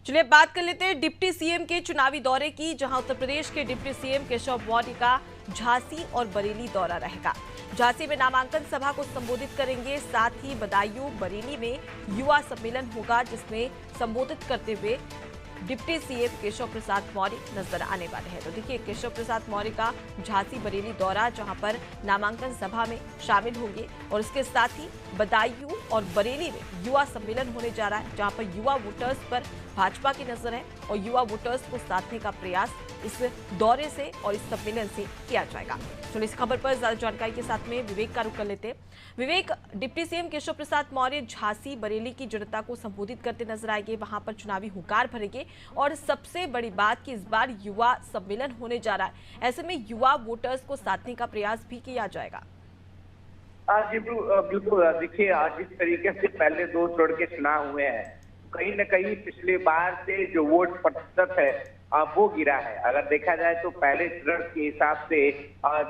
चलिए बात कर लेते हैं डिप्टी सीएम के चुनावी दौरे की, जहां उत्तर प्रदेश के डिप्टी सीएम केशव मौर्य का झांसी और बरेली दौरा रहेगा। झांसी में नामांकन सभा को संबोधित करेंगे, साथ ही बदायूं बरेली में युवा सम्मेलन होगा, जिसमें संबोधित करते हुए डिप्टी सीएम केशव प्रसाद मौर्य नजर आने वाले हैं। तो देखिए केशव प्रसाद मौर्य का झांसी बरेली दौरा, जहां पर नामांकन सभा में शामिल होंगे और इसके साथ ही बदायूं और बरेली में युवा सम्मेलन होने जा रहा है, जहां पर युवा वोटर्स पर भाजपा की नजर है और युवा वोटर्स को साधने का प्रयास इस दौरे से और इस सम्मेलन से किया जाएगा। चलिए इस खबर पर ज्यादा जानकारी के साथ में विवेक का रुख कर लेते हैं। विवेक, डिप्टी सीएम केशव प्रसाद मौर्य झांसी बरेली की जनता को संबोधित करते नजर आएंगे, वहां पर चुनावी हुंकार भरेंगे और सबसे बड़ी बात कि इस बार युवा सम्मेलन होने जा रहा है, ऐसे में युवा वोटर्स को साधने का प्रयास भी किया जाएगा। जी बिल्कुल। देखिए, आज जिस तरीके से पहले 2 चरण के चुनाव हुए हैं, कहीं न कहीं पिछली बार से जो वोट प्रतिशत है वो गिरा है। अगर देखा जाए तो पहले चरण के हिसाब से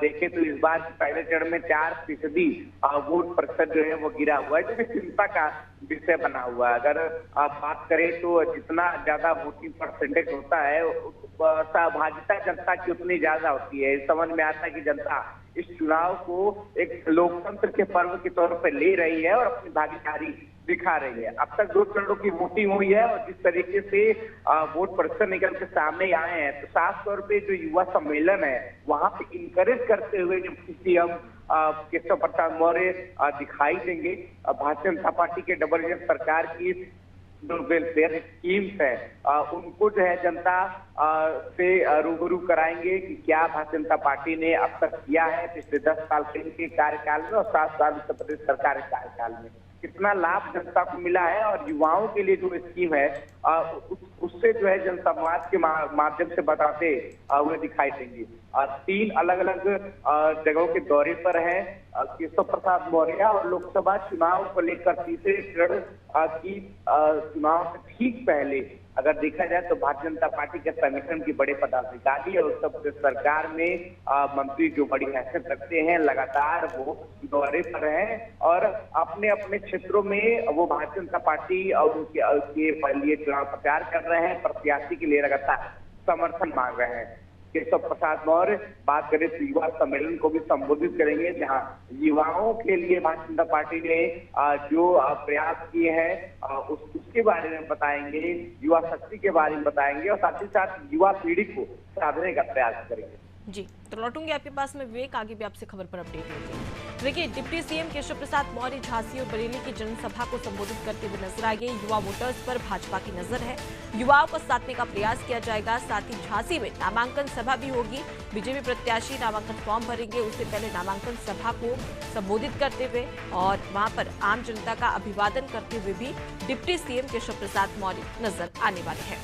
देखें तो इस बार पहले चरण में 4% वोट प्रतिशत जो है वो गिरा हुआ है, जो कि चिंता का विषय बना हुआ है। अगर आप बात करें तो जितना ज्यादा वोटिंग परसेंटेज होता है, सहभागिता जनता की उतनी ज्यादा होती है। समझ में आता है कि जनता इस चुनाव को एक लोकतंत्र के पर्व के तौर पर ले रही है और अपनी भागीदारी दिखा रही है। अब तक 2 चरणों की वोटिंग हुई है और जिस तरीके से वोट प्रतिशत निकल के सामने आए हैं, तो साफ तौर पे जो युवा सम्मेलन है वहां पे इंकरेज करते हुए डिप्टी सीएम केशव प्रसाद मौर्य दिखाई देंगे। भारतीय जनता पार्टी के डबल इंजन सरकार की जो वेलफेयर स्कीम्स है उनको जो है जनता से रूबरू कराएंगे कि क्या भारतीय जनता पार्टी ने अब तक किया है पिछले 10 साल के कार्यकाल में और 7 साल उत्तर प्रदेश सरकार के कार्यकाल में, कितना लाभ जनता को मिला है। और युवाओं के लिए जो स्कीम है उससे जो है जनसंवाद के माध्यम से बताते हुए दिखाई देंगे। 3 अलग अलग जगहों के दौरे पर है केशव प्रसाद मौर्य और लोकसभा चुनाव को लेकर तीसरे चरण की चुनाव से ठीक पहले अगर देखा जाए तो भारतीय जनता पार्टी के संगठन की बड़े पदाधिकारी और उत्तर प्रदेश सरकार में मंत्री जो बड़ी हैसियत रखते हैं, लगातार वो दौरे पर हैं और अपने अपने क्षेत्रों में वो भारतीय जनता पार्टी और उनके लिए चुनाव प्रचार कर रहे हैं, प्रत्याशी के लिए लगातार समर्थन मांग रहे हैं। केशव प्रसाद मौर्य बात करें तो युवा सम्मेलन को भी संबोधित करेंगे, जहां युवाओं के लिए भारतीय जनता पार्टी ने जो प्रयास किए हैं उसके बारे में बताएंगे, युवा शक्ति के बारे में बताएंगे और साथ ही साथ युवा पीढ़ी को साधने का प्रयास करेंगे। जी, तो लौटूंगी आपके पास में विवेक, आगे भी आपसे खबर पर अपडेट लेंगे। देखिए डिप्टी सीएम केशव प्रसाद मौर्य झांसी और बरेली की जनसभा को संबोधित करते हुए नजर आएंगे। युवा वोटर्स पर भाजपा की नजर है, युवाओं को साधने का प्रयास किया जाएगा। साथ ही झांसी में नामांकन सभा भी होगी, बीजेपी प्रत्याशी नामांकन फॉर्म भरेंगे, उससे पहले नामांकन सभा को संबोधित करते हुए और वहां पर आम जनता का अभिवादन करते हुए भी डिप्टी सीएम केशव प्रसाद मौर्य नजर आने वाले हैं।